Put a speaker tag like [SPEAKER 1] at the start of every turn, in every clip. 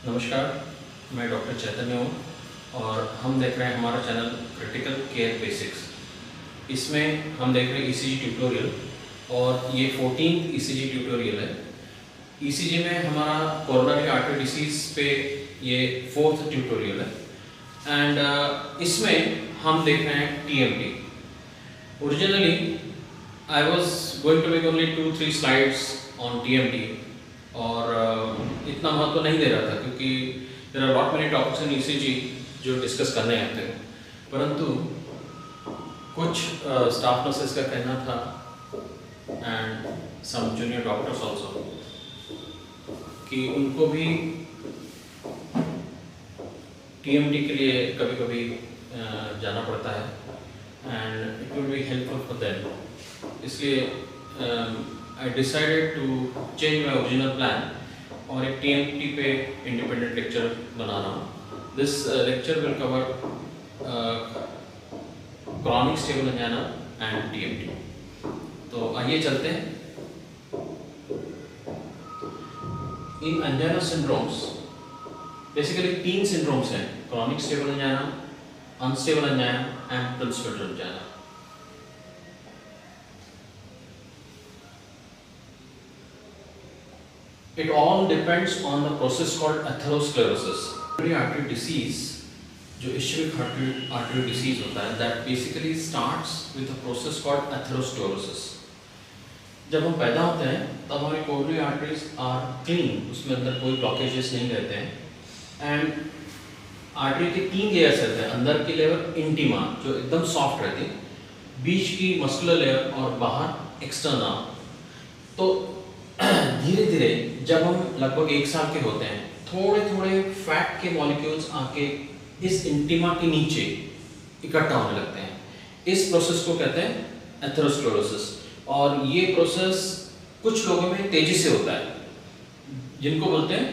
[SPEAKER 1] नमस्कार, मैं डॉक्टर चैतन्य हूँ और हम देख रहे हैं हमारा चैनल क्रिटिकल केयर बेसिक्स। इसमें हम देख रहे हैं ईसीजी ट्यूटोरियल और ये 14th ईसीजी ट्यूटोरियल है। ईसीजी में हमारा कोरोनरी आर्टरी डिसीज़ पे ये 4th ट्यूटोरियल है एंड इसमें हम देख रहे हैं TMT. Originally I was going to make only 2-3 slides on TMT और इतना महत्व नहीं दे रहा था क्योंकि there are lot many topics in ECG जो डिस्कस करने आते हैं, परंतु कुछ स्टाफ नर्सेस का कहना था and some junior doctors also कि उनको भी टीएमटी के लिए कभी कभी जाना पड़ता है and it will be helpful for them. इसलिए I decided to change my original plan और एक TMT पे इंडिपेंडेंट लेक्चर बना रहा हूँ। This lecture will cover chronic stable angina and TMT। तो आइए चलते हैं। इन angina syndromes बेसिकली 3 syndromes हैं, chronic stable angina, unstable angina and principal angina। It all depends on the process called atherosclerosis। Coronary artery disease जो ischemic artery disease होता है, that basically starts with a process called atherosclerosis। जब हम पैदा होते हैं तब हमारी coronary arteries are clean, उसमें अंदर कोई blockages नहीं रहते हैं and आर्टरी के 3 लेयर्स रहते हैं। अंदर की लेयर इंटीमा जो एकदम सॉफ्ट रहती है, बीच की मस्कुलर लेयर और बाहर एक्सटर्नल। तो धीरे धीरे जब हम लगभग 1 साल के होते हैं, थोड़े थोड़े फैट के मॉलिक्यूल्स आके इस इंटीमा के नीचे इकट्ठा होने लगते हैं। इस प्रोसेस को कहते हैं एथेरोस्क्लेरोसिस और ये प्रोसेस कुछ लोगों में तेजी से होता है, जिनको बोलते हैं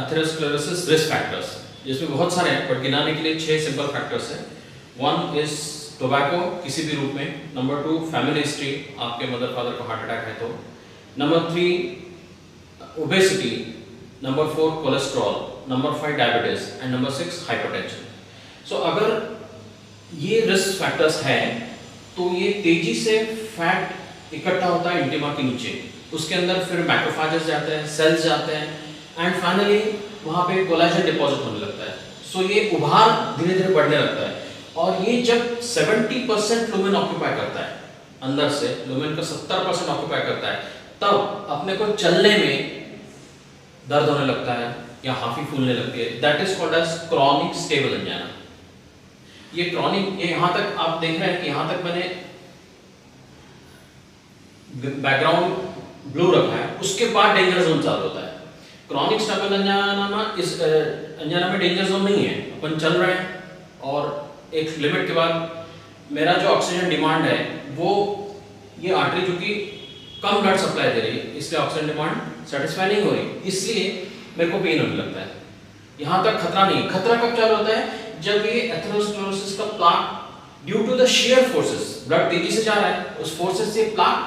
[SPEAKER 1] एथेरोस्क्लेरोसिस रिस्क फैक्टर्स, जिसमें बहुत सारे हैं पर गिनाने के लिए 6 सिंपल फैक्टर्स हैं। 1 इज टोबैको किसी भी रूप में, नंबर 2 फैमिली हिस्ट्री, आपके मदर फादर को हार्ट अटैक है तो, number 3 obesity, number 4 cholesterol, number 5 diabetes and number 6 hypertension. So अगर ये रिस्क फैक्टर्स हैं तो ये तेजी से फैट इकट्ठा होता है इंटीमा के नीचे, उसके अंदर फिर मैक्रोफेजेस जाते हैं, सेल्स जाते हैं एंड फाइनली वहाँ पे कोलेजन डिपॉजिट होने लगता है। सो ये उभार धीरे धीरे बढ़ने लगता है और ये जब 70% लुमेन ऑक्यूपाई करता है, अंदर से लुमेन का 70% ऑक्यूपाई करता है, तब अपने को चलने में दर्द होने लगता है या हाफी फूलने लगती है। That is called as chronic stable angina. ये क्रॉनिक, ये यहाँ तक आप देख रहे हैं कि यहाँ तक मैंने बैकग्राउंड ब्लू रखा है, उसके बाद डेंजर जोन चालू होता है। क्रॉनिक स्टेबल एंजाइना में डेंजर जोन नहीं है, अपन चल रहे हैं और एक लिमिट के बाद मेरा जो ऑक्सीजन डिमांड है वो, ये आर्टरी जो कि कम ब्लड सप्लाई दे रही है इसलिए ऑक्सीजन डिमांड सेटिस्फाई नहीं हो रही, इसलिए मेरे को पेन होने लगता है। यहाँ तक खतरा नहीं। खतरा कब चालू होता है? जब ये एथेरोस्क्लेरोसिस का plaque due to the shear forces, blood तेजी से जा रहा है, उस फोर्सेस से प्लाक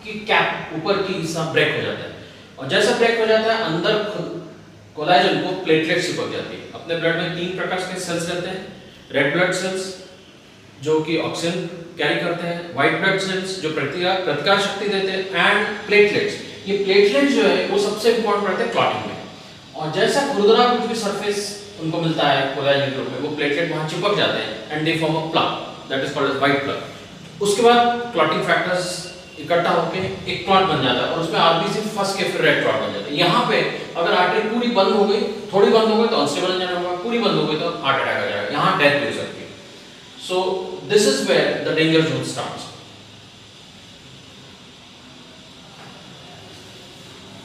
[SPEAKER 1] की कैप ऊपर की हिस्सा ब्रेक हो जाता है और जैसा ब्रेक हो जाता है अंदर कोलेजन को प्लेटलेट्स चिपक जाती है। अपने ब्लड में 3 प्रकार के सेल्स रहते हैं, रेड ब्लड सेल्स जो कि ऑक्सीजन कैरी करते हैं, व्हाइट ब्लड सेल्स जो प्रतिकार शक्ति देते हैं एंड प्लेटलेट्स। ये प्लेटलेट्स जो है वो सबसे इंपॉर्टेंट रहते हैं क्लॉटिंग में, और जैसा खुरदरा कुछ भी सरफेस उनको मिलता है कोलेजन के रूप में, वो प्लेटलेट वहां चिपक जाते हैं and they form a plaque, that is called as white plaque. उसके बाद क्लॉटिंग फैक्टर्स इकट्ठा होकर एक क्लॉट बन जाता है और उसमें आरबीसी फंस के फिर रेड क्लॉट बन जाता है। यहाँ पे अगर आर्टरी पूरी बंद हो गई, थोड़ी बंद हो गई तो अनस्टेबल एंजाइना होगा, पूरी बंद हो गई तो हार्ट अटैक आ जाएगा, यहाँ डेथ भी हो सकती है। So this is where the danger zone starts।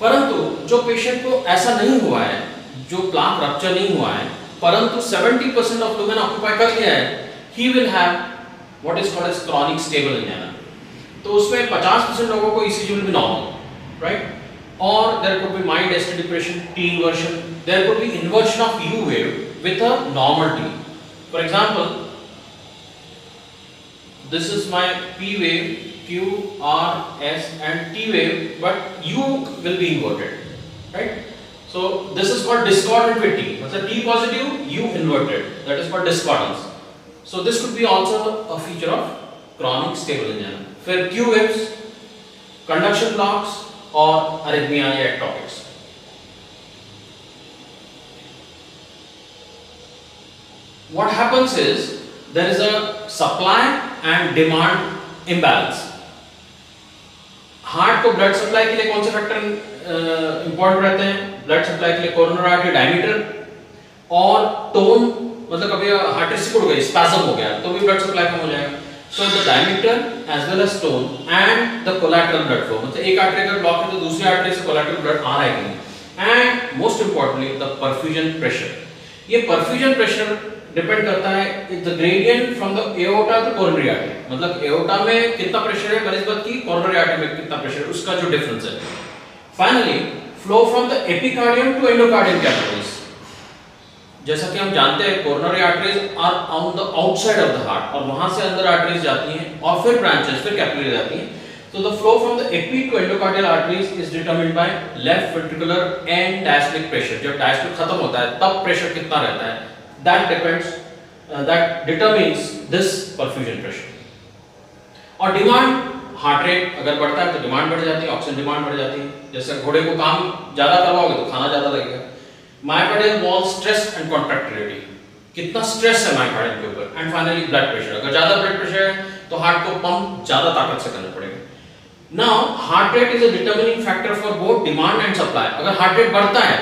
[SPEAKER 1] परंतु जो पेशेंट को ऐसा नहीं हुआ है, जो प्लाक रप्चर नहीं हुआ है, परंतु 70% ऑफ लुमेन ऑक्यूपाई कर लिया है, he will have what is called as chronic stable angina। तो उसमें 50% लोगों को ECG will be normal, right? Or there could be mild ST depression, T inversion, there could be inversion of U wave with a normal T। For example, this is my P wave, Q, R, S and T wave, but U will be inverted, right? So this is called discordant with T. मतलब T positive, U inverted. That is called discordance. So this could be also a feature of chronic stable angina. फिर Q waves, conduction blocks और arrhythmia या ectopics. What happens is there is a supply and demand imbalance. Heart को blood supply के लिए कौन से factor important रहते हैं? ब्लड सप्लाई के लिए कोरोनरी आर्टरी डायमीटर और टोन, मतलब कभी हार्ट सिकुड़ गई, स्पैज्म हो गया तो भी ब्लड सप्लाई कम हो जाएगा. So the diameter as well as tone and the collateral blood flow, मतलब एक आर्टरी अगर ब्लॉक है तो दूसरी आर्टरी से कोलैटरल ब्लड आ रहा है कि नहीं. And most importantly the perfusion pressure. ये परफ्यूजन प्रेशर डिपेंड करता है the gradient from the aorta to coronary artery, मतलब एओर्टा में कितना प्रेशर है बनिस्बत की कोरोनरी आर्टरी में कितना प्रेशर है, उसका जो डिफरेंस है. Finally flow from the epicardium to endocardium capillaries. जैसा कि हम जानते हैं coronary arteries are on the outside of the heart और वहां से अंदर आर्टरीज जाती हैं और फिर ब्रांचेस, फिर कैपिलरी जाती हैं. So the flow from the epi to endocardial arteries is determined by left ventricular end diastolic pressure. जब diastole खत्म होता है तब प्रेशर कितना रहता है, that determines this perfusion pressure. और डिमांड, हार्ट रेट अगर बढ़ता है तो डिमांड बढ़ जाती है, ऑक्सीजन डिमांड बढ़ जाती है. जैसे घोड़े को काम ज्यादा करवाओगे तो खाना ज्यादा लगेगा. Myocardial wall stress and contractility, कितना स्ट्रेस है मायोकार्डियम के ऊपर. एंड फाइनली ब्लड प्रेशर, अगर ज्यादा ब्लड प्रेशर है तो हार्ट को पंप ज्यादा ताकत से करना पड़ेगा. Now heart rate is a determining factor for both demand and supply. अगर heart rate बढ़ता है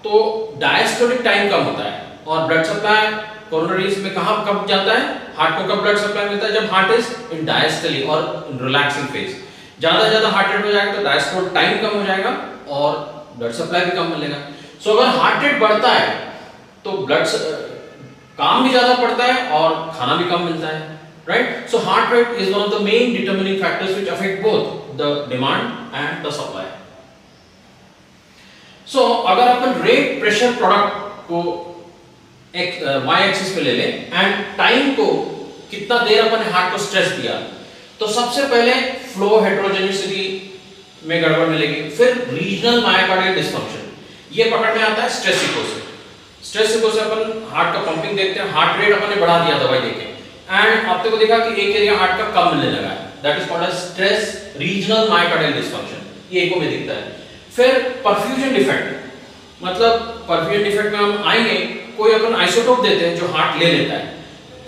[SPEAKER 1] तो diastolic time कम होता है और blood supply coronaries में कहाँ कब जाता है, हार्ट को कब blood supply मिलता है, जब heart is in diastole और in relaxing phase. ज़्यादा heart rate हो जाएगा तो diastolic time कम हो जाएगा और blood supply भी कम मिलेगा. So अगर heart rate बढ़ता है तो blood काम भी ज़्यादा पड़ता है और खाना भी कम मिलता है. Right? So heart rate is one of the main determining factors which affect both the demand and the supply. So अगर अपन rate pressure product को y axis पे ले लें and time को कितना देर अपन हार्ट को स्ट्रेस दिया तो सबसे पहले फ्लो हेटेरोजेनिसिटी में गड़बड़ मिलेगी. फिर रीजनल मायोकार्डियल डिस्फंक्शन, ये पकड़ में आता है स्ट्रेस इको से. स्ट्रेस इको से अपन हार्ट का पंपिंग देखते हैं, हार्ट रेट अपन ने बढ़ा दिया दवाई देके एंड आपने को देखा कि एक एरिया हार्ट का कम मिलने लगा है. That is called as stress regional myocardial dysfunction. ये इको में दिखता है. फिर परफ्यूजन डिफेक्ट, मतलब परफ्यूजन डिफेक्ट में हम आएंगे, कोई अपन आइसोटोप देते हैं जो हार्ट ले लेता है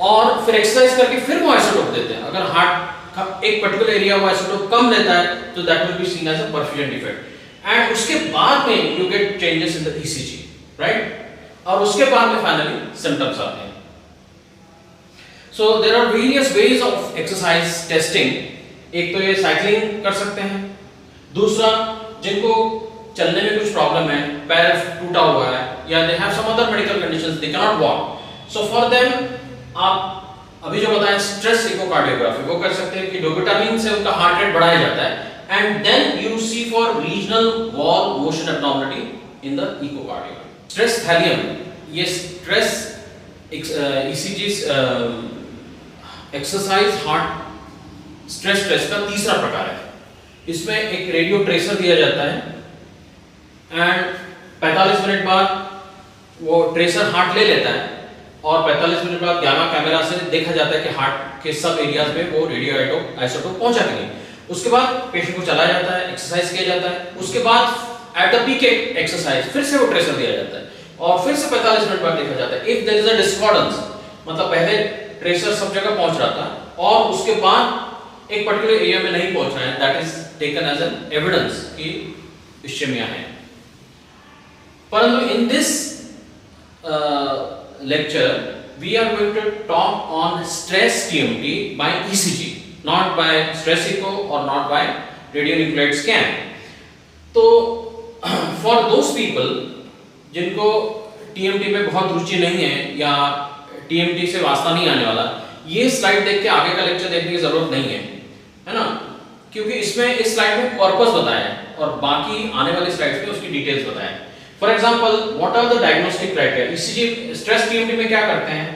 [SPEAKER 1] और फिर एक्सरसाइज करके फिर वो आइसोटोप देते हैं. अगर हार्ट का एक पर्टिकुलर एरिया वो आइसोटोप कम लेता है तो that will be seen as a perfusion defect. And उसके बाद में you get changes in the ECG, right, और उसके बाद में फाइनली सिम्टम्स आते हैं. So there are various ways of exercise testing. एक तो ये साइकिलिंग कर सकते हैं. दूसरा, जिनको चलने में कुछ प्रॉब्लम है, पैर टूटा हुआ है या they have some other medical conditions, they cannot walk. So for them आप अभी जो बताएं स्ट्रेस इकोकार्डियोग्राफी वो कर सकते हैं कि डोपामिन से उनका हार्ट रेट बढ़ाया जाता है and then you see for regional wall motion abnormality in the echocardiogram. Stress thallium, ये stress ECG exercise heart stress test का तीसरा प्रकार है. इसमें एक रेडियो ट्रेसर दिया जाता है एंड 45 मिनट बाद वो ट्रेसर हार्ट ले लेता है और 45 मिनट बाद गामा कैमरा से देखा जाता है कि हार्ट के सब एरियाज में वो रेडियो आइसोटोप पहुंचा कि नहीं. उसके बाद पेशेंट को चलाया जाता है, एक्सरसाइज किया जाता है. उसके बाद एट द पीक एक्सरसाइज फिर से वो ट्रेसर दिया जाता है और फिर से 45 मिनट बाद देखा जाता है. इफ देयर इज अ डिस्कॉर्डेंस, मतलब पहले ट्रेसर सब जगह पहुंच रहा था और उसके बाद एक पर्टिकुलर एरिया में नहीं पहुंच रहा है, that is taken as an evidence कि इश्चेमिया है. परंतु in this lecture we are going to talk on stress TMT by ECG, not by stress echo और नॉट बाय रेडियोन्यूक्लिड स्कैन. तो फॉर दोज पीपल जिनको TMT में बहुत रुचि नहीं है या टीएमटी से वास्ता नहीं आने वाला, ये स्लाइड देख के आगे का लेक्चर देखने की जरूरत नहीं है ना, क्योंकि इसमें इस स्लाइड में पर्पस बताया है और बाकी आने वाली स्लाइड्स में उसकी डिटेल्स बताया है. For example, what are the diagnostic criteria. ECG stress TMT में क्या करते हैं,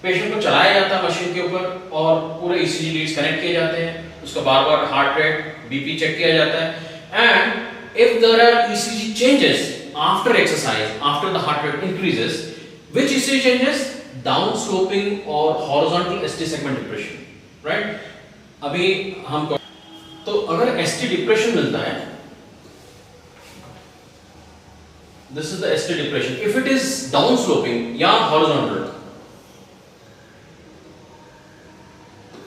[SPEAKER 1] पेशेंट को चलाया जाता है मशीन के ऊपर और पूरे ईसीजी लीड्स कनेक्ट किए जाते हैं, उसका बार-बार हार्ट रेट, बीपी चेक किया जाता है and if there are ECG changes after exercise, after the heart rate increases, which ECG changes? Down sloping or horizontal ST segment depression, right? अभी हम तो अगर ST depression मिलता है, this is the ST depression. If it is down sloping या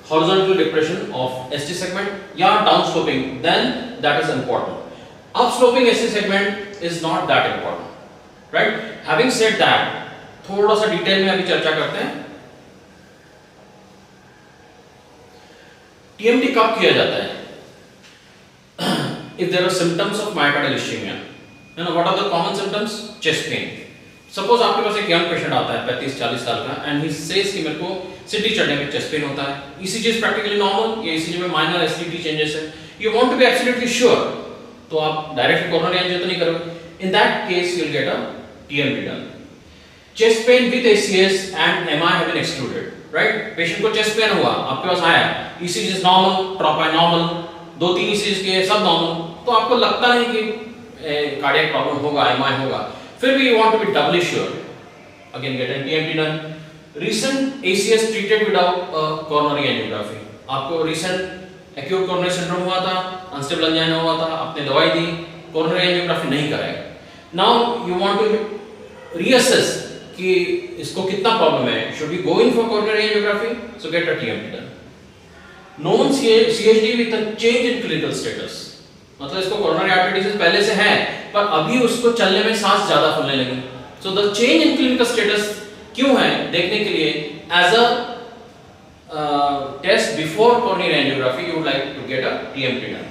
[SPEAKER 1] horizontal depression of ST segment या down sloping, then that is important. Up sloping ST segment is not that important, right? Having said that, थोड़ा सा detail में अभी चर्चा करते हैं। TMT कब किया जाता है? If there are symptoms of myocardial ischemia, you know what are the common symptoms? Chest pain. Suppose आपके पास एक यंग पेशेंट आता है 35-40 साल का and he says कि मेरे को सीटी चढ़ने में चेस्ट पेन होता है, ECG is practically normal, ये ECG में minor SVT changes है, you want to be absolutely sure, तो आप डायरेक्ट कोरोनरी एंजियो तो नहीं करोगे। In that case you will get a TMT done. Chest pain with ACS and MI have been excluded, right? Patient को chest pen हुआ, आपके पास आया, ECG is normal, troponin normal, 2-3 ECGs के सब normal, तो आपको लगता नहीं कि कार्डियक प्रॉब्लम होगा, MI होगा, फिर भी you want to be doubly sure, again get a TMT done. Recent ACS treated without coronary angiography. आपको recent acute coronary syndrome हुआ था, unstable angina हुआ था, आपने दवाई दी, coronary angiography नहीं कराया. Now you want to reassess कि इसको कितना प्रॉब्लम है, should we go in for coronary angiography? So get a TMT done. Known CHD with a change in clinical status. मतलब इसको coronary artery disease पहले से है, पर अभी उसको चलने में सांस ज़्यादा फूलने लगी. So the change in clinical status क्यों है देखने के लिए as a test before coronary angiography you would like to get a TMT done.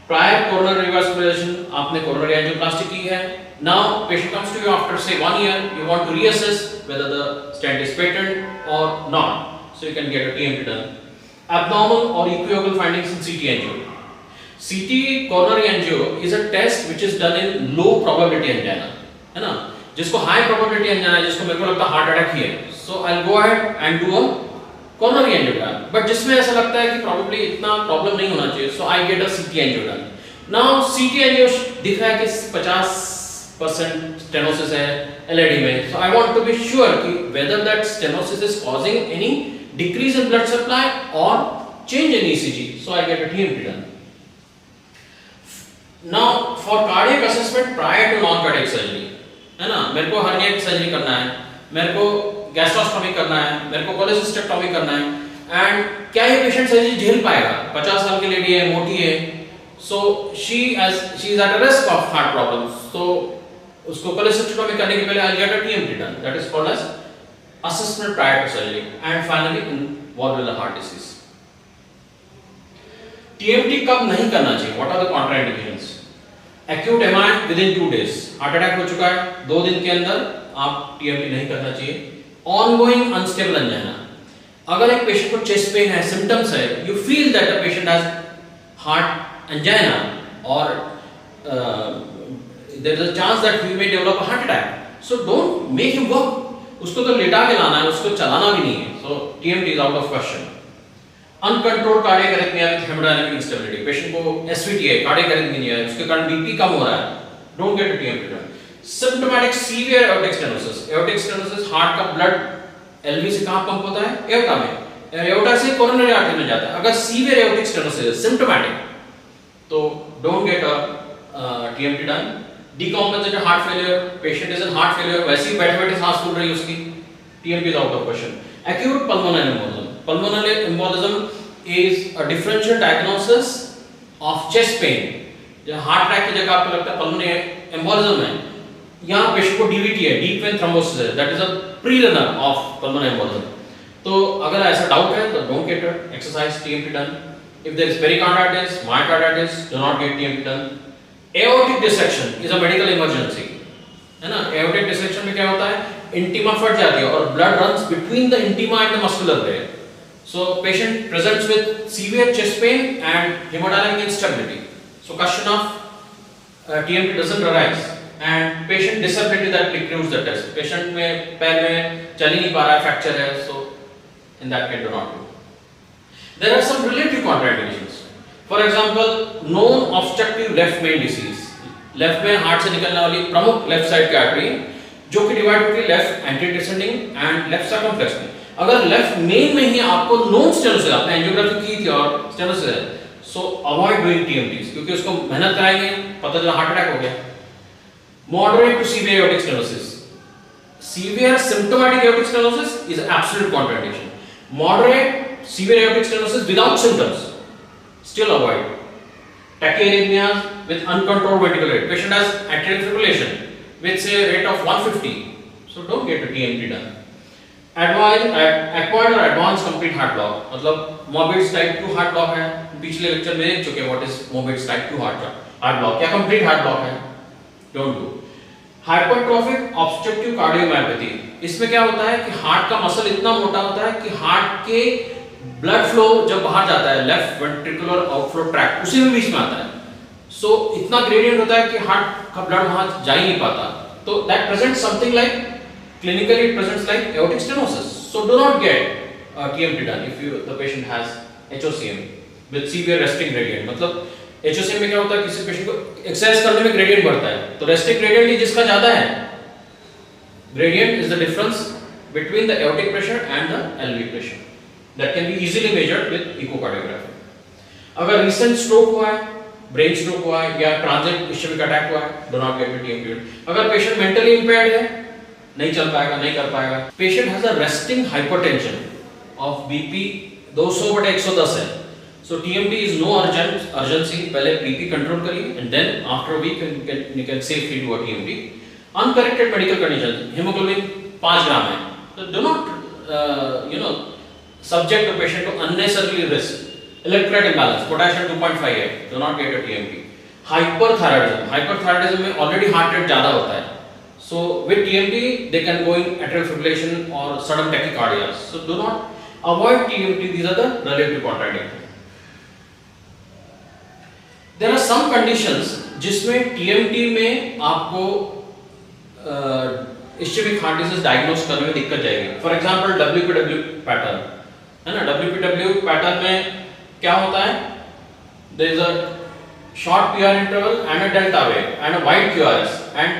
[SPEAKER 1] Prior coronary revascularization आपने coronary angioplasty की है. Now patient comes to you after say 1 year, you want to reassess whether the stent is patent or not. So you can get a TMT done. Abnormal or equivocal findings in CT angio. CT coronary angio is a test which is done in low probability angina, है ना? जिसको high probability angina है, जिसको मेरे को लगता है heart attack ही है, so I will go ahead and do a coronary angiogram, but जिसमें ऐसा लगता है कि प्रोबेबली इतना प्रॉब्लम नहीं होना चाहिए, सो आई गेट अ सीटी एंजियोग्राम. नाउ सीटी एंजियो दिख रहा है कि 50% स्टेनोसिस है एलएडी में, so I want to be sure कि whether that stenosis is causing any decrease in blood supply और change in ECG, so I get a TMT done. Now for cardiac assessment prior to non cardiac surgery, है ना, मेरे को hernia की surgery करना है, मेरे को गैस्ट्रोस्टोमी करना है, मेरे को कोलेसिस्टेक्टोमी करना है, एंड क्या ये पेशेंट सर्जरी झेल पाएगा? 50 साल की लेडी है, मोटी है, so she is at risk of heart problem, so उसको कोलेसिस्टेक्टोमी करने के पहले I get a TMT done, that is called as assessment prior to surgery, and finally involvement heart disease. TMT कब नहीं करना चाहिए? What are the contraindications? Acute MI within 2 days, heart attack हो चुका है, 2 दिन के अंदर आप टीएमटी नहीं करना चाहिए. ऑनगोइंग अनस्टेबल एंजाइना, अगर एक पेशेंट को चेस्ट पेन है, सिम्टम्स है, you feel that the patient has heart angina और there is a chance that he may develop a heart attack, so don't make him work. उसको तो लेटा के लाना है, उसको चलाना भी नहीं है, so TMT is out of question. Uncontrolled cardiac arrhythmia with hemodynamic instability, patient को एसवीटी है, कार्डियक अरिथमिया है, उसके कारण बीपी कम हो रहा है, don't get a TMT done. Symptomatic severe aortic stenosis, aortic stenosis heart का ब्लड एलवी से कहां पंप होता है? एओर्टा में, एओर्टा से कोरोनरी आर्टरी में जाता है. अगर सीवियर एओर्टिक स्टेनोसिस सिम्प्टोमेटिक, तो don't get a TMT done. Decompensated heart failure, patient is in heart failure, वैसे ही बैठे बैठे सांस फूल रही है उसकी, TMT is out of question. Acute pulmonary embolism, pulmonary embolism is a differential diagnosis of chest pain. जहाँ हार्ट अटैक की जगह आपको लगता है pulmonary embolism है, यहाँ पेशेंट को डीवीटी है, डीप वेन थ्रोम्बोसिस है, that is a pre-runner of pulmonary embolism. तो अगर ऐसा डाउट है तो don't get exercise TMT done. If there is pericarditis, myocarditis, do not get TMT done. Aortic dissection is a medical emergency, है ना. aortic dissection में क्या होता है? इंटीमा फट जाती है और blood runs between the intima and the muscular layer. So patient presents with severe chest pain and hemodynamic instability. So question of TMT doesn't arise, and patient disability that precludes the test. Patient में पैर में चल ही नहीं पा रहा है, fracture है, so in that case do not do. There are some relative contraindications. For example, known obstructive left main disease, left में हार्ट से निकलने वाली प्रमुख लेफ्ट साइड की आर्टरी जो कि डिवाइड होती है left anti descending and left circumflex में। अगर लेफ्ट मेन में ही आपको नोन स्टेनोसिस, आपने एंजियोग्राफी की थी और स्टेनोसिस है, सो अवॉइड डूइंग टीएमटीज, क्योंकि उसको मेहनत कराएंगे, पता चला हार्ट अटैक हो गया। Moderate to severe aortic stenosis, severe symptomatic aortic stenosis is absolute contraindication. Moderate severe aortic stenosis without symptoms, still avoid. Tachyarrhythmia with uncontrolled ventricular rate. Patient has atrial fibrillation with say rate of 150. So don't get a TMT done. Acquired or advanced complete heart block. मतलब Morbid's type 2 heart block है. पिछले lecture में देख चुके हैं what is Morbid's type 2 heart block. क्या complete heart block है? Don't do. Hypertrophic obstructive cardiomyopathy. इसमें क्या होता है कि हार्ट का मसल इतना मोटा होता है कि हार्ट के ब्लड फ्लो जब बाहर जाता है लेफ्ट वेंट्रिकुलर आउटफ्लो ट्रैक्ट उसी में बीच में आता है, सो इतना ग्रेडियंट होता है कि हार्ट का ब्लड वहां जा ही नहीं पाता, तो that presents something like clinically it presents like aortic stenosis. So do not gate TMT done if the patient has HOCM with severe resting gradient. मतलब HOCM में क्या होता है, किसी पेशेंट को एक्सरसाइज करने में ग्रेडियंट बढ़ता है, तो रेस्टिंग ग्रेडियंट ही जिसका ज्यादा है, gradient is the difference between the aortic pressure and the LV pressure that can be easily measured with echocardiography. अगर recent stroke हुआ है, brain stroke हुआ है या transient ischemic attack हुआ है, do not get TMT. अगर patient mentally impaired है, नहीं चल पाएगा, नहीं कर पाएगा। Patient has a resting hypertension of BP 200/110 है, so TMT is no urgency. पहले BP control करिए and then after a week you can safely do a TMT. Uncorrected medical conditions, hemoglobin 5 ग्राम है, so do not subject the patient to unnecessary risk. Electrolyte imbalance, potassium 2.5 है, do not get a TMT. Hyperthyroidism में already heart rate ज़्यादा होता है, so with TMT they can go in atrial fibrillation or sudden tachycardia. So do not avoid TMT. These are the relative contraindications. There are some conditions जिसमें TMT में आपको ischemic heart disease diagnose करने में दिक्कत जाएगी. For example, WPW pattern है ना, WPW pattern में क्या होता है, there is a short PR interval and a delta wave and a wide QRS and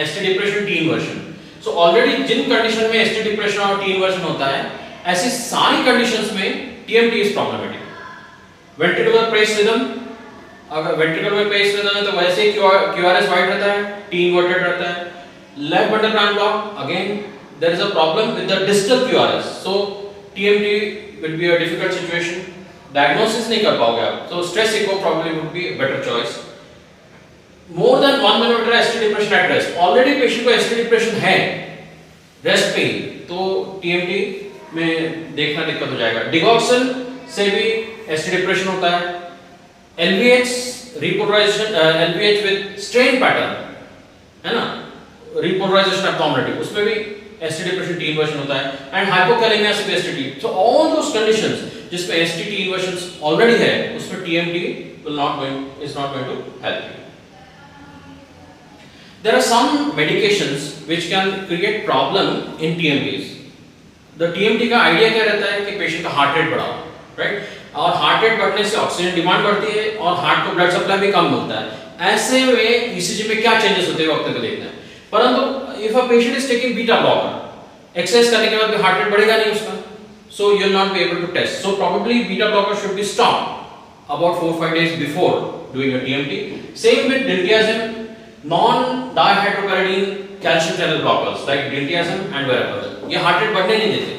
[SPEAKER 1] ST depression T inversion. So already Jin condition में ST depression और T inversion होता है, ऐसी सारी कंडीशंस में TMT is problematic. Ventricular paced rhythm, अगर ventricular में paced rhythm है तो वैसे ही QRS wide रहता है, T inverted रहता है. Left bundle branch block, again there is a problem with the distal QRS. So TMT will be a difficult situation. Diagnosis नहीं कर पाओगे आप, so stress echo probably would be a better choice. More than 1 millimeter ST depression at rest. Already patient को ST depression है, rest पे, तो TMT में देखना दिक्कत हो जाएगा. Digoxin से भी ST depression होता है. LVH repolarization, LVH with strain pattern, है ना, repolarization abnormality, उसमें भी ST depression T inversion होता है, and hypokalemia से भी ST. So all those conditions जिसमें ST T inversions already है, उसमें TMT is not going to help you. There are some medications which can create problem in TMTs. The TMT का idea क्या रहता है कि patient का heart rate बढ़ाओ, right? और heart rate बढ़ने से ऑक्सीजन डिमांड बढ़ती है और हार्ट को ब्लड सप्लाई भी कम मिलता है। ऐसे में ECG में क्या चेंजेस होते हैं वक्त को देखना है। परंतु if a patient is taking beta blocker, exercise करने के बाद भी हार्ट रेट बढ़ेगा नहीं उसका, so you will not be able to test. So probably beta blocker should be stopped about 4-5 days before doing a TMT. Same with diltiazem, non-dihydropyridine calcium channel blockers like diltiazem and verapamil. ये heart rate बढ़ने नहीं देते.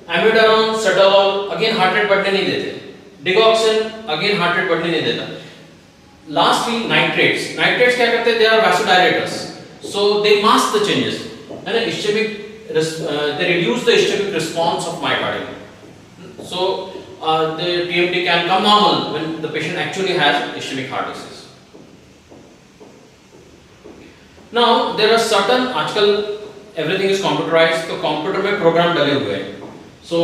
[SPEAKER 1] Amiodarone, cetalol again heart rate बढ़ने नहीं देते. Digoxin again heart rate बढ़ने नहीं देता. Lastly, nitrates. Nitrates क्या करते हैं? They are vasodilators. So they mask the changes. है ना, ischemic, they reduce the ischemic response of myocardium. So the TMT can come normal when the patient actually has ischemic heart disease. Now there are certain, आजकल everything is computerized, तो computer में programme डले हुए हैं. So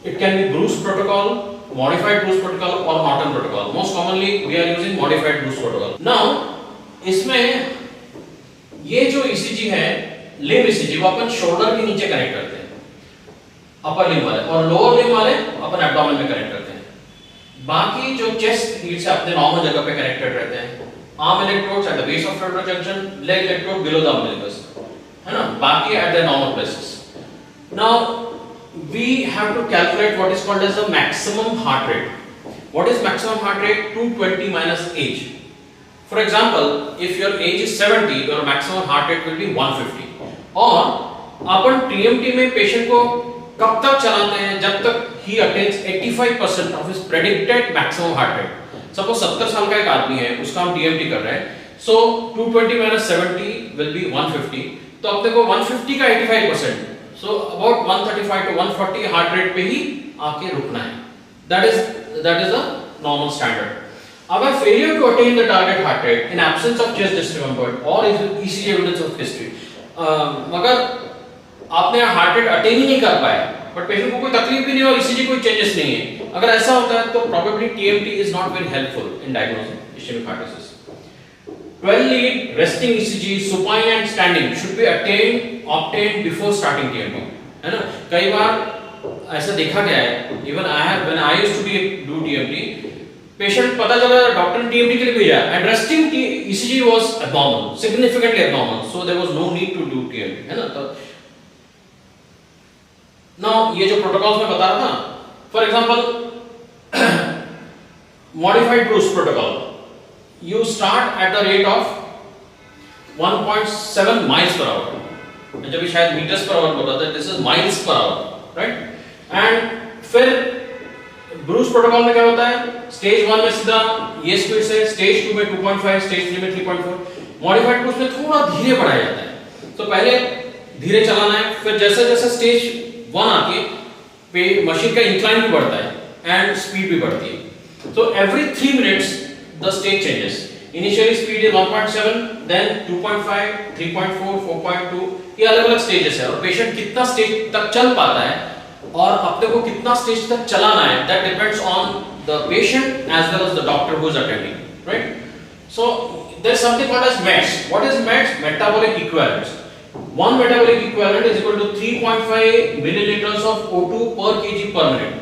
[SPEAKER 1] it can be Bruce protocol, modified Bruce protocol or Norton protocol. Most commonly we are using modified Bruce protocol. Now इसमें ये जो ECG है, लिम्ब ECG, वो अपन शोल्डर के नीचे कनेक्ट करते हैं, अपर लिम्ब वाले, और लोअर लिम्ब वाले अपन एब्डोमेन में कनेक्ट करते हैं. बाकी जो चेस्ट नीड से अपने नॉर्मल जगह पे कनेक्टेड रहते हैं, arm electrodes at the base of floater junction, leg electrode below the umbilicus, है ना, बाकी at the normal places. Now we have to calculate what is called as the maximum heart rate. What is maximum heart rate? 220 minus age. For example, if your age is 70, your maximum heart rate will be 150. और अपन TMT में patient को कब तक चलाते हैं? जब तक he attains 85% of his predicted maximum heart rate. Suppose 70 साल का एक आदमी है, उसका हम टीएमटी कर रहे हैं, so 220 minus 70 will be 150. तो अपने को 150 का 85%, so about 135 to 140 heart rate पे ही आके रुकना है. That is a normal standard. Our failure to attain the target heart rate in absence of chest discomfort or ECG evidence of history, मगर आपने हार्ट रेट अटेन ही नहीं कर पाया, but patient को कोई तकलीफ भी नहीं और ईसीजी कोई चेंजेस नहीं है, अगर ऐसा होता है तो probably TMT is not very helpful in diagnosing ischaemic heart disease. 12 lead resting ECG, supine and standing should be obtained before starting TMT, है ना. कई बार ऐसा देखा गया है, even when I used to do TMT, patient पता चला doctor ने TMT के लिए भेजा and resting ECG was abnormal, significantly abnormal, so there was no need to do TMT, है ना. तो now ये जो प्रोटोकॉल्स मैं बता रहा था, for example modified Bruce protocol, you start at the rate of 1.7 miles per hour. जब भी शायद meters per hour बोला था, this is miles per hour, right? And फिर ब्रूस प्रोटोकॉल में क्या होता है? स्टेज 1 में सीधा ये स्पीड से, स्टेज 2 में 2.5, स्टेज 3 में 3.4. मॉडिफाइड ब्रूस में थोड़ा धीरे बढ़ाया जाता है. तो पहले धीरे चलाना है, फिर जैसे जैसे स्टेज 1 आती है मशीन का इंक्लाइन भी बढ़ता है एंड स्पीड भी बढ़ती है. तो every 3 minutes the stage changes. Initially speed is 1.7, then 2.5, 3.4, 4.2, ये अलग अलग स्टेजेस है. और पेशेंट कितना स्टेज तक चल पाता है और अपने को कितना स्टेज तक चलाना है, that depends on the patient as well as the doctor who is attending, right. So there is something called as METs. What is METs? Metabolic equivalence. One metabolic equivalent is equal to 3.5 milliliters of O2 per kg per minute.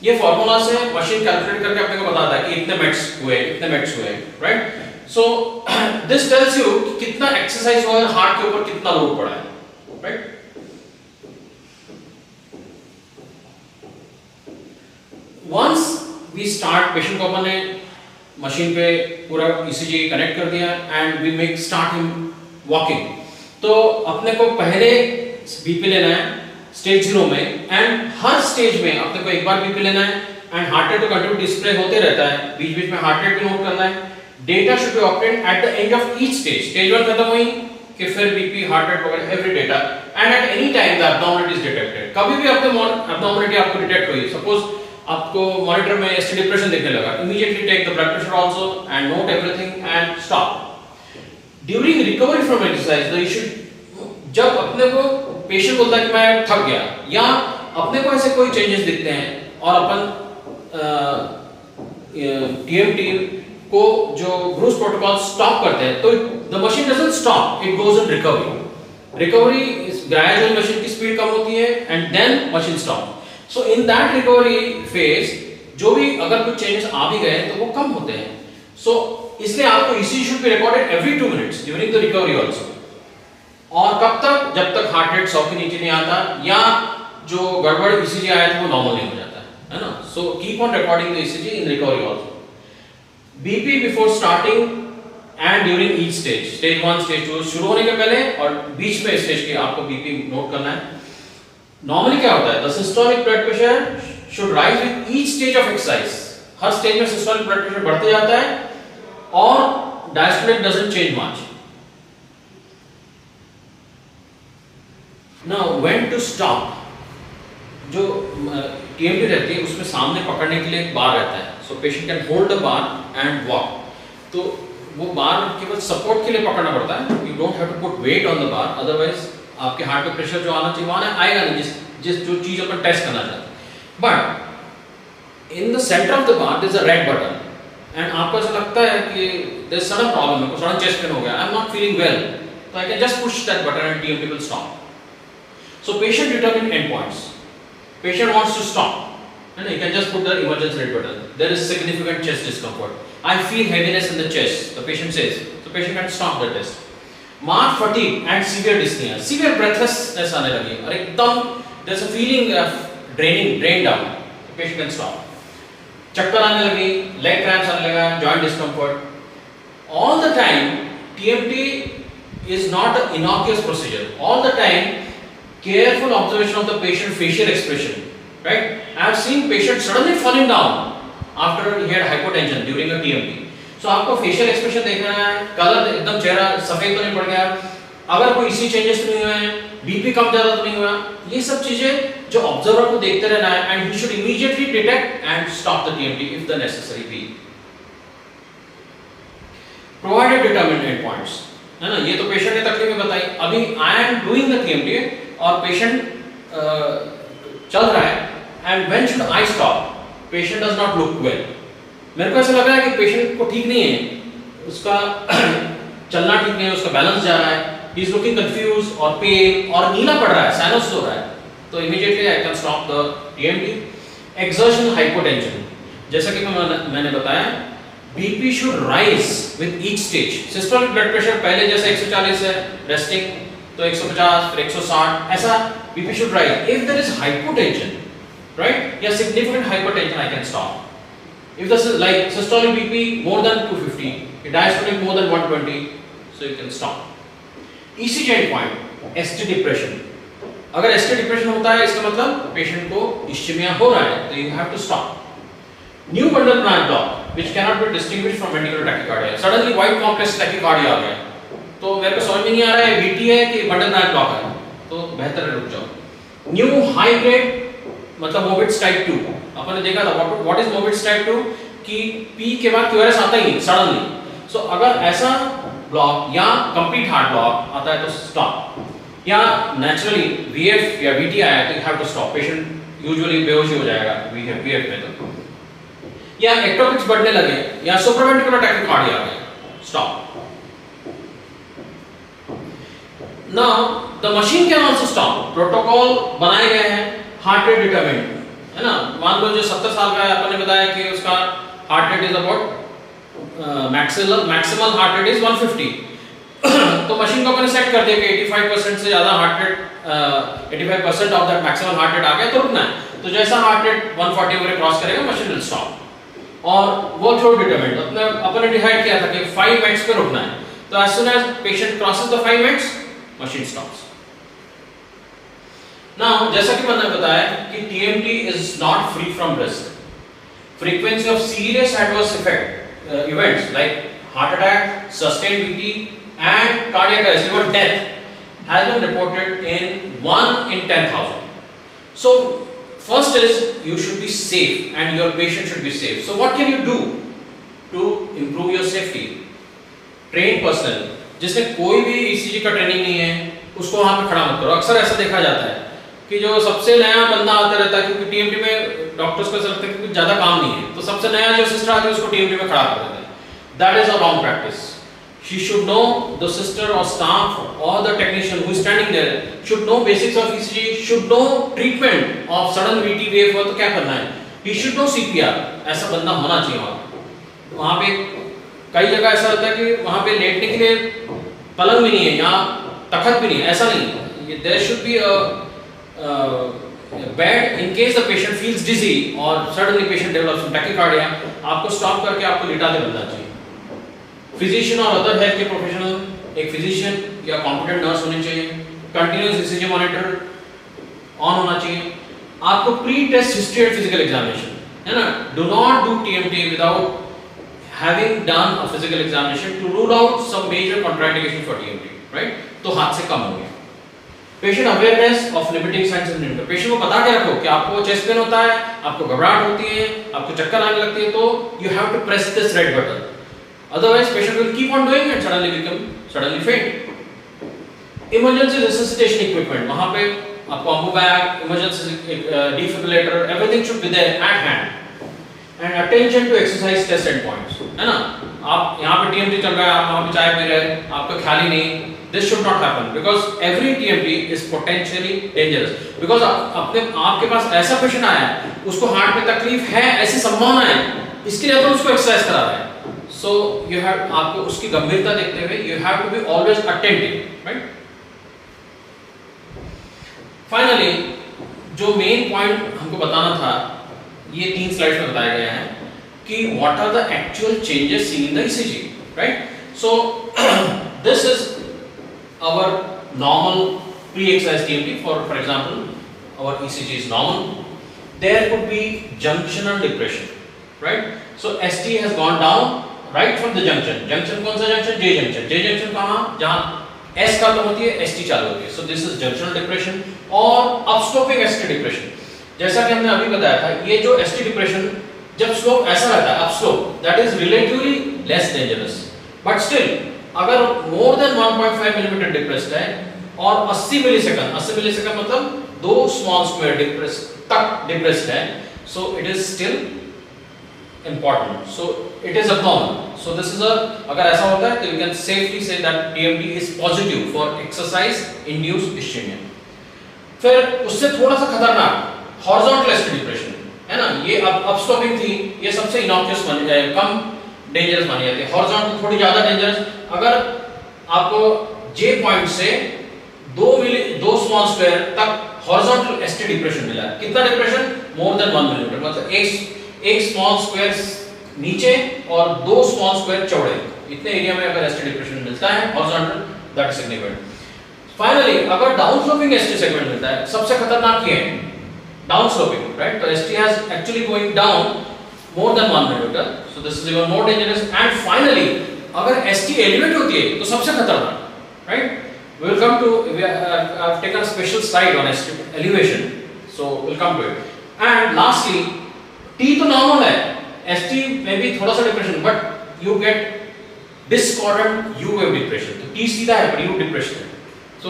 [SPEAKER 1] ये formula से machine calculate करके अपने को बताता है कि इतने minutes हुए, right. So this tells you कि कितना एक्सरसाइज हुआ है, हार्ट के ऊपर कितना लोड पड़ा है, right. Once we start, patient को अपने मशीन पे पूरा ईसीजी कनेक्ट कर दिया and we make start him walking. तो अपने को पहले बीपी लेना है स्टेज 0 में, एंड हर स्टेज में अपने को एक बार बीपी लेना है एंड हार्ट रेट तो कंटिन्यू डिस्प्ले होते रहता है, बीच बीच में हार्ट रेट भी नोट करना है. Data should be obtained at the end of each stage. Stage 1 खत्म हुई कि फिर बीपी, हार्ट रेट वगैरह every data, and at any time the abnormality is detected. कभी भी अपने एब्नॉर्मलिटी आपको डिटेक्ट हुई, सपोज आपको मॉनिटर में एसटी डिप्रेशन दिखने लगा, immediately take the blood pressure also and note everything and stop. During recovery from exercise the issue, जब अपने को पेशेंट बोलता है कि मैं थक गया या अपने को ऐसे कोई चेंजेस दिखते हैं और अपन टीएमटी को जो ब्रूस प्रोटोकॉल स्टॉप करते हैं, तो the machine doesn't stop, it goes in recovery इस ग्रेजुअल मशीन की स्पीड कम होती है and then machine stop. So in that recovery phase जो भी अगर कुछ चेंजेस आ भी गए तो वो कम होते हैं. सो इसलिए आपको ECG should be recorded every 2 minutes during the recovery also. और कब तक? जब तक हार्ट रेट 100 के नीचे नहीं आता या जो गड़बड़ ईसीजी आया था वो नॉर्मल नहीं हो जाता है ना. So keep on recording the ECG in recovery also. BP before starting and during each stage, stage 1, stage 2, शुरू होने के पहले और बीच में स्टेज के आपको बीपी नोट करना है. नॉर्मली क्या होता है? The systolic blood pressure should rise with each stage of exercise. Her stage में सिस्टोलिक ब्लड प्रेशर बढ़ते जाता है और diastolic doesn't change much. Now when to stop? जो TMT रहती है उसमें सामने पकड़ने के लिए एक बार रहता है, so patient can hold the bar and walk. तो वो बार केवल सपोर्ट के लिए पकड़ना पड़ता है. You don't have to put weight on the bar, otherwise आपके हार्ट पे प्रेशर जो आना चाहिए वो आएगा नहीं, जिस जो चीज अपन टेस्ट करना चाहते हैं. But in the center of the bar there is a red button and आपको ऐसा लगता है कि there is sudden problem, मेरे को sudden chest pain हो गया, I am not feeling well, so I can just push that button and TMT will stop. So patient determine endpoints. Patient wants to stop, and you can just put the emergency red button. There is significant chest discomfort. I feel heaviness in the chest, the patient says. So patient can stop the test. Marked fatigue and severe dyspnea, severe breathlessness आने लगी और एकदम there's a feeling of drained down. The patient can stop. चक्कर आने लगी, leg cramps आने लगा, joint discomfort. All the time TMT is not an innocuous procedure. All the time careful observation of the patient facial expression, right? I have seen patients suddenly falling down after he had hypotension during a TMT. So आपको facial expression देखना है, colour एकदम चेहरा सफेद तो नहीं पड़ गया, अगर कोई इसी चेंजेस तो नहीं हुए हैं, बीपी कम ज्यादा तो नहीं हुआ, ये सब चीजें जो ऑब्जर्वर को देखते रहना है, and he should immediately detect and stop the TMT if the necessary be. Provided determined endpoints, है ना? ये तो पेशेंट ने तकलीफें बताई. अभी I am doing the TMT और पेशेंट चल रहा है, and when should I stop? Patient does not look well. मेरे को ऐसा लग रहा है कि पेशेंट को ठीक नहीं है, उसका चलना ठीक नहीं है, उसका बैलेंस जा रहा है, ही इज लुकिंग कंफ्यूज और पेल और नीला पड़ रहा है, साइनस हो रहा है, तो immediately I can stop the TMT. Exertion hypotension, जैसा कि मैंने बताया, BP should rise with each stage. Systolic blood pressure पहले जैसा 140 है रेस्टिंग, तो 150 फिर 160, ऐसा BP should rise. If there is hypotension, right? Yeah, significant hypertension I can stop. If this is like systolic BP more than 250, diastolic more than 120, so you can stop. ECG endpoint, ST depression. अगर ST depression होता है, इसका मतलब patient को इश्चेमिया हो रहा है, तो you have to stop. New bundle branch block, which cannot be distinguished from ventricular tachycardia. Suddenly white complex tachycardia आ गया, तो मेरे को समझ में नहीं आ रहा है VT है कि bundle branch block है, तो बेहतर है रुक जाओ. New high grade मतलब मोबिट्स टाइप 2, अपन ने देखा था व्हाट इज मोबिट्स टाइप 2 कि पी के बाद क्यूआरएस आता ही सडनली. सो अगर ऐसा ब्लॉक या कंप्लीट हार्ट ब्लॉक आता है तो स्टॉप, या नेचुरली वीएफ या वीटी आया तो you have to stop. Patient usually बेहोश हो जाएगा वीएफ में, तो या एक्टोपिक्स बढ़ने लगे या सुप्रावेंट्रिकुलर टैकिकार्डिया आ गया, stop. Now the machine can also stop. Protocol बनाए गए हैं, हार्ट रेट डिटरमिन्ड, है ना? मान लो जो 70 साल का है, अपन ने बताया कि उसका heart rate is about maximal heart rate is 150. तो मशीन को अपन सेट कर दिया कि 85% से ज्यादा heart rate 85% of that maximal heart rate आ गया तो रुकना है. तो जैसा हार्ट रेट 140 वगैरह क्रॉस करेगा मशीन विल स्टॉप. और वर्कलोड डिटरमिन्ड, अपन ने डिसाइड किया था कि 5 मिनट्स पे रुकना है, तो as soon as patient crosses the 5 minutes machine stops. Now, जैसा कि मैंने बताया कि TMT is not free from risk. Frequency of serious adverse events like heart attack, sustained VT, and cardiac arrest, even death, has been reported in 1 in 10,000. So, first is you should be safe and your patient should be safe. So, what can you do to improve your safety? Trained personnel, जिसने कोई भी ECG का training नहीं है, उसको वहाँ पे खड़ा मत करो. अक्सर ऐसा देखा जाता है कि जो सबसे नया बंदा आता रहता है, क्योंकि टीएमटी में डॉक्टर्स को ऐसा लगता है कि कुछ ज्यादा काम नहीं है, तो सबसे नया जो सिस्टर आती है उसको टीएमटी में खड़ा कर देते हैं. That is a wrong practice. She should know, the sister और स्टाफ और the technician who is standing there should know basics of ECG, should know treatment of sudden VT wave हो तो क्या करना है. He should know CPR. ऐसा बंदा होना चाहिए वहाँ पे. कई जगह ऐसा होता है कि वहाँ पे लेटने के लिए पलंग भी नहीं है या तखत भी नहीं है, ऐसा नहीं. There should be bed in case the patient feels dizzy और सडनली पेशेंट डेवलप्स टैकिकार्डिया, आपको स्टॉप करके आपको लिटाते बनना चाहिए. फिजिशियन और अदर हेल्थ के प्रोफेशनल, एक फिजिशियन या कॉम्पिटेंट नर्स होनी चाहिए. कंटिन्यूअस ईसीजी मॉनिटर ऑन होना चाहिए. आपको pre test history and physical examination, है ना? Do not do TMT without having done a physical examination to rule out some major contraindication for TMT, right? तो हाथ से कम हो गया. Patient awareness of limiting science and symptoms. Patient को बता के रखो कि आपको चेस्ट पेन होता है, आपको घबराहट होती है, आपको चक्कर आने लगती है, तो you have to press this red button. Otherwise, patient will keep on doing it, suddenly faint. Emergency resuscitation equipment, वहाँ पे आपको Ambu bag, emergency defibrillator, everything should be there at hand. And attention to exercise test endpoints, है ना? आप यहाँ पे TMT चल रहा है, आप वहाँ पे चाय पी रहे हैं, आपको ख्याल ही नहीं. This should not happen because every TMT is potentially dangerous. Because आपके पास ऐसा पेशेंट आया है, उसको हार्ट में तकलीफ है, ऐसी संभावना है, इसके लिए अपन उसको एक्सरसाइज करा रहे हैं. सो यू हैव, आपको उसकी गंभीरता देखते हुए you have to be always attentive, right. Finally जो मेन पॉइंट हमको बताना था, ये 3 स्लाइड्स में बताया गया है कि what are the actual changes seen in the ECG, right. So this is our normal pre-exercise TMT. For example, our ECG is normal. There could be junctional depression, right? So ST has gone down right from the junction. Junction कौन सा junction? J junction. J junction कहाँ? जहाँ S खत्म होती है, ST चालू होती है. So this is junctional depression और upsloping ST depression. जैसा कि हमने अभी बताया था, ये जो ST depression जब slope ऐसा रहता है, upslope, that is relatively less dangerous. But still, अगर मोर देन 1.5 मिलीमीटर डिप्रेस्ड है और 80 मिलीसेकंड मतलब 2 स्मॉल स्क्वायर डिप्रेस तक डिप्रेस्ड है, so it is still important, so it is abnormal. So this is a, अगर ऐसा होता है तो you can safely say that TMT is positive for exercise induced ischemia. फिर उससे थोड़ा सा खतरनाक हॉरिजॉन्टल एसिड डिप्रेशन है ना, ये अपस्टॉपिंग थी, ये सबसे इनॉक्यूअस कम डेंजरस मानी जाती है. हॉरिजॉन्टल थोड़ी ज्यादा डेंजरस. अगर आपको जे पॉइंट से 2 स्मॉल स्क्वायर तक हॉरिजॉन्टल एसटी डिप्रेशन मिला है, कितना डिप्रेशन? मोर देन 1 मिलीमीटर, मतलब एक स्मॉल स्क्वायर नीचे और 2 स्मॉल स्क्वायर चौड़े, इतने एरिया में अगर एसटी डिप्रेशन मिलता है horizontal, that is significant. Finally अगर डाउन स्लोपिंग एसटी सेगमेंट मिलता है, सबसे खतरनाक ये है डाउन स्लोपिंग, राइट. तो ST has actually going down more than 1 millimeter, so this is even more dangerous. And finally, अगर ST elevate होती है तो सबसे खतरनाक, right? We will come to, I've taken a special slide on ST elevation, so we'll come to it. And lastly, T तो normal है, ST में भी थोड़ा सा depression, but you get discordant U wave depression. तो T सीधा है पर U depression है. So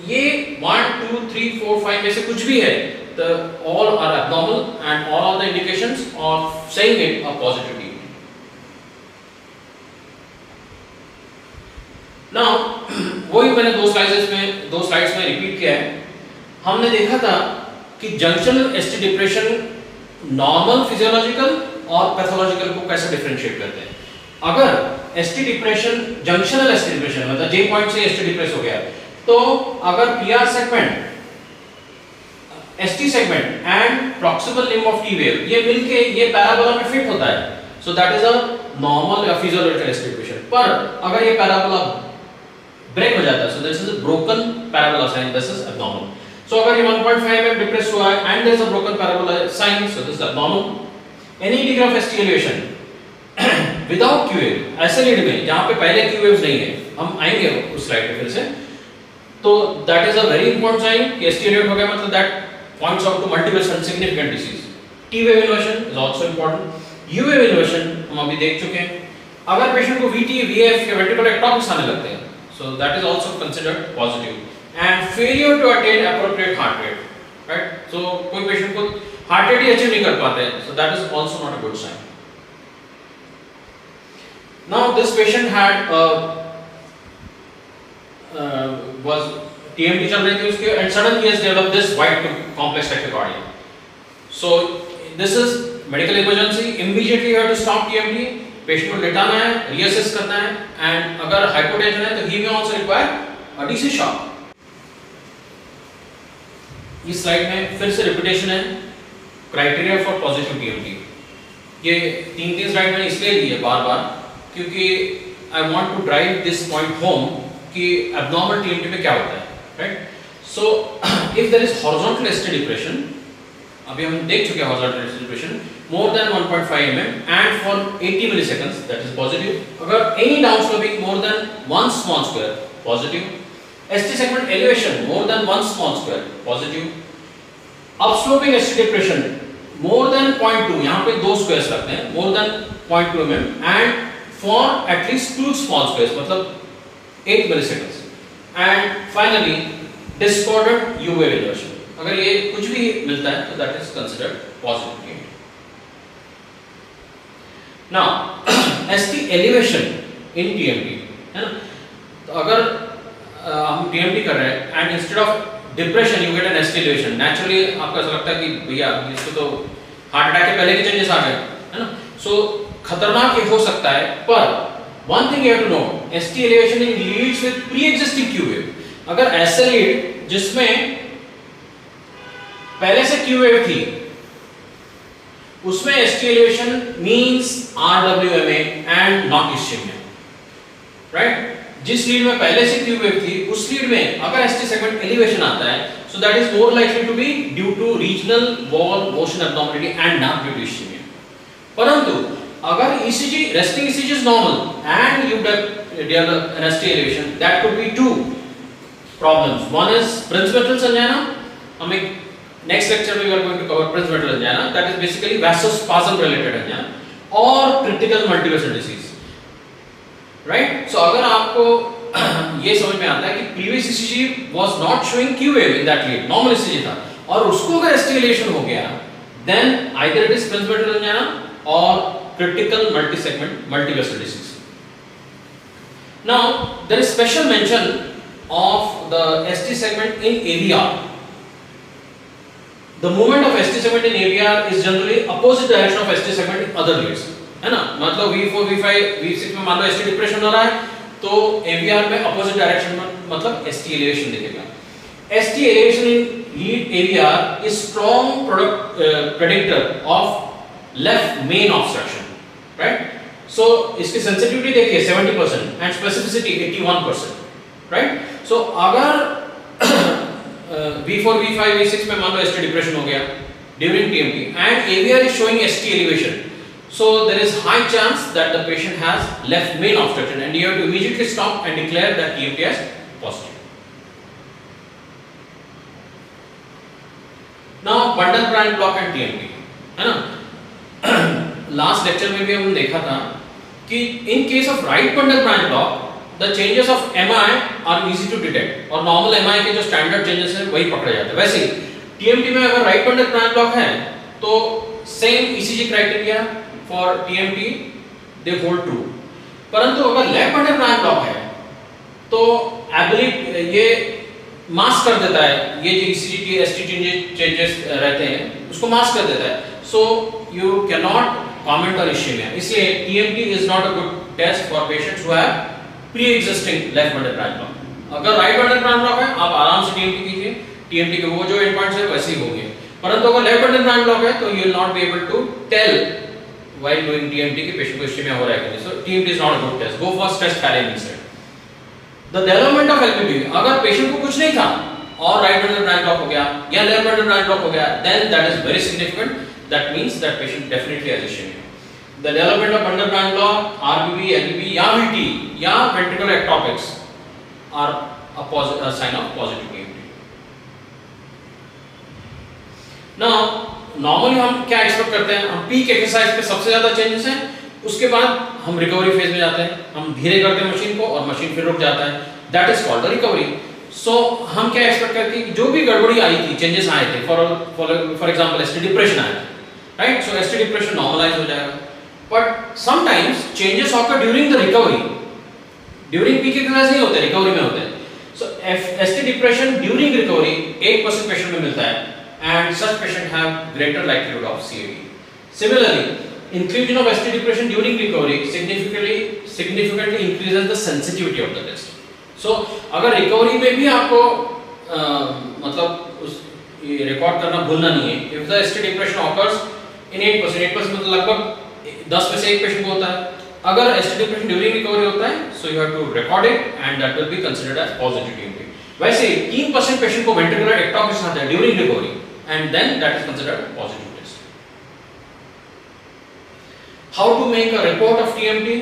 [SPEAKER 1] ये 1, 2, 3, 4, 5 में से कुछ भी है, the all are abnormal and all are the indications of saying it a positive TMT. Now वही मैंने 2 स्लाइड्स में रिपीट किया है. हमने देखा था कि junctional ST depression normal physiological और पैथोलॉजिकल को कैसे डिफरेंशिएट करते हैं. अगर ST depression junctional ST depression मतलब जे पॉइंट से एसटी डिप्रेस हो गया, तो अगर PR segment, ST segment and proximal limb of T wave ये मिलके ये पैराबोला में फिट होता है, so that is a normal या फिजियोलॉजिकल ST डिप्रेशन. पर अगर ये पैराबोला ब्रेक हो जाता है, सो this is a broken parabola sign, this is abnormal. So अगर ये 1.5 mm डिप्रेस हुआ है and there is a broken parabola sign, so this is abnormal. Any degree of ST elevation without Q wave, ऐसे lead में जहां पे पहले Q waves नहीं है, हम आएंगे उस स्लाइड पे फिर से, तो that is a very important sign कि ST एलिवेट हो गया, मतलब that points out to multiple significant disease. T wave inversion is also important. U wave inversion हम अभी देख चुके हैं. अगर पेशेंट को VT, VF या ventricular ectopics आने लगते हैं, so that is also considered positive. And failure to attain appropriate heart rate, right? So कोई पेशेंट को heart rate ही अचीव नहीं कर पाते हैं, so that is also not a good sign. Now this patient had was TMT चल रही थी उसके, and suddenly he has developed this white complex tachycardia. So this is medical emergency. Immediately you have to stop TMT. Patient को लेटाना है, reassess करना है, and अगर hypotension है तो he may also require a DC shock. इस slide में फिर से रिपीटेशन है criteria for positive TMT. ये 3 स्लाइड मैंने इसलिए ली है बार-बार क्योंकि I want to drive this point home कि abnormal TMT में क्या होता है. Right? So, if there is horizontal ST depression, अभी हम देख चुके हैं horizontal ST depression more than 1.5 mm and for 80 milliseconds, that is positive. अगर any downsloping more than 1 small square, positive. ST segment elevation more than 1 small square, positive. Upsloping ST depression more than 0.2, यहाँ पे 2 squares लगते हैं, more than 0.2 mm and for at least 2 small squares, मतलब 8 milliseconds. And finally discordant U wave inversion. अगर ये कुछ भी मिलता है तो that is considered positive TMT. Now ST elevation in TMT है ना, तो अगर हम TMT कर रहे हैं and instead of depression you get an ST elevation, naturally आपको ऐसा लगता है कि भैया इसको तो हार्ट अटैक के पहले के चेंजेस आ गए है ना. So खतरनाक ये हो सकता है, पर one thing you have to know, ST elevation in leads with pre-existing Q wave. अगर ऐसे लीड जिसमें पहले से Q wave थी, उसमें ST elevation means RWMA and not ischemia, right? जिस लीड में पहले से Q wave थी, उस लीड में अगर ST segment elevation आता है, so that is more likely to be due to regional wall motion abnormality and not due to ischemia. परंतु अगर ECG resting ECG is normal and you develop an ST elevation, that could be two problems. One is Prinzmetal's angina. हम एक next lecture में we are going to cover Prinzmetal's angina. That is basically vasospasm related angina or critical multivessel disease. Right? So अगर आपको ये समझ में आता है कि previous ECG was not showing Q wave in that lead, normal ECG था, और उसको अगर ST elevation हो गया, then either it is Prinzmetal angina or critical multi-segment multivessel disease. Now there is special mention of the ST segment in AVR. The movement of ST segment in AVR is generally opposite direction of ST segment in other leads. है ना, मतलब V4, V5, V6 में मान लो ST depression हो रहा है, तो AVR में opposite direction में मतलब ST elevation दिखेगा. ST elevation in lead AVR is strong predictor of left main obstruction, right? So इसकी sensitivity देखिए 70% and specificity 81%, right? So अगर V4, V5, V6 में मान लो ST डिप्रेशन हो गया during TMT and AVR is showing ST elevation, so there is high chance that the patient has left main obstruction and you have to immediately stop and declare that TMT as positive. Now bundle branch block and TMT, है ना, last lecture में भी हम देखा था कि in case of right bundle branch block the changes of MI are easy to detect और normal MI के जो standard changes हैं वही पकड़े जाते हैं. वैसे TMT में अगर right bundle branch block है तो same ECG criteria for TMT they hold true, परंतु अगर left bundle branch block है तो ability ये मास्क कर देता है, ये जो ECG की ST changes रहते हैं उसको मास्क कर देता है, so you cannot comment on ischemia. इसलिए TMT is not a good test for patients who have pre-existing left bundle branch block. अगर right bundle branch block है आप आराम से TMT कीजिए, TMT के वो जो endpoints है वैसे ही होंगे, परंतु अगर left bundle branch block है तो you will not be able to tell while doing TMT कि पेशेंट को ischemia हो रहा है कि नहीं. So TMT is not a good test. Go for stress carrying instead. The development of LBB, अगर पेशेंट को कुछ नहीं था और right bundle branch block हो गया या left bundle branch block हो गया, then that is very significant. That means that patient definitely has ischemia. The development of bundle branch block, RBB, LBB या VT या ventricular ectopics are a sign of positive TMT. Now normally हम क्या expect करते हैं, हम peak exercise पे सबसे ज्यादा चेंजेस हैं, उसके बाद हम रिकवरी फेज में जाते हैं, हम धीरे करते हैं मशीन को और मशीन फिर रुक जाता है, that is called the recovery. So हम क्या एक्सपेक्ट करते हैं कि जो भी गड़बड़ी आई थी, चेंजेस आए थे, फॉर एग्जांपल ST डिप्रेशन आया था, राइट, सो ST डिप्रेशन नॉर्मलाइज हो जाएगा, but sometimes changes occur during the recovery, during peak exercise नहीं होते, रिकवरी में होते हैं. सो ST depression during recovery 8% patient में मिलता है and such patient have greater likelihood of CAD. Similarly, inclusion of ST depression during recovery significantly increases the sensitivity of the test. So अगर recovery में भी आपको मतलब उस रिकॉर्ड करना भूलना नहीं है, if the ST depression occurs in 8% मतलब लगभग 10 में से एक पेशेंट को होता है, अगर ST depression during recovery होता है, so you have to record it and that will be considered as positive TMT. वैसे 3% पेशेंट को ventricular ectopics आता है during recovery and then that is considered positive test. How to make a report of TMT?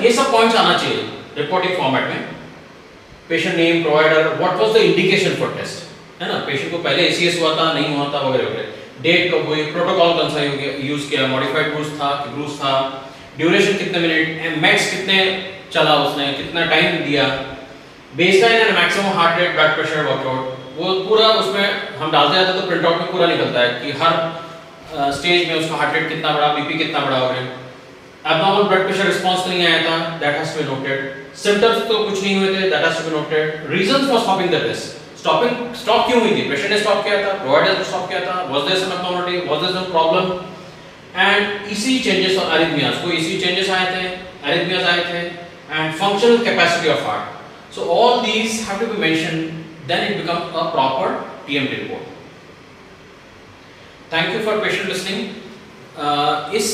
[SPEAKER 1] ये सब points आना चाहिए reporting format में. Patient name, provider, what was the indication for test, है ना, पेशेंट को पहले ACS हुआ था, नहीं हुआ था, वगैरह वगैरह, डेट कब हुई, प्रोटोकॉल कौन सा यूज किया, मॉडिफाइड ब्रूस था कि ब्रूस था, ड्यूरेशन कितने मिनट, मैक्स कितने चला उसने, कितना टाइम दिया, baseline and maximum heart rate, blood pressure, workout, वो पूरा उसमें हम डालते जाते तो प्रिंट आउट में पूरा निकलता है कि हर स्टेज में उसका हार्ट रेट कितना बढ़ा, बीपी कितना बढ़ा हो गया, एब्नॉर्मल ब्लड प्रेशर रिस्पांस नहीं आया था, that has to be noted, symptoms तो कुछ नहीं हुए थे, that has to be noted, reasons for stopping the test, stop क्यों हुई थी, पेशेंट ने स्टॉप किया था, प्रोवाइडर ने स्टॉप किया था, was there some abnormality, was there some problem, and ECG changes और अरिथमियाज, कोई ECG चेंजेस आए थे, अरिथमियाज आए थे, and functional capacity of heart. So all these have to be mentioned, then it becomes a proper TMT report. Thank you for patient listening. इस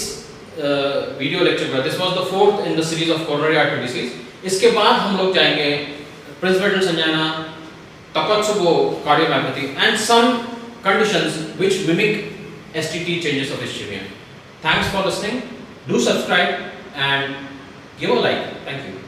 [SPEAKER 1] video lecture पर, this was the fourth in the series of coronary artery disease. इसके बाद हम लोग जाएंगे प्रिंसिपल संजाना, takotsubo cardiomyopathy and some conditions which mimic STT changes of ischemia. Thanks for listening. Do subscribe and give a like. Thank you.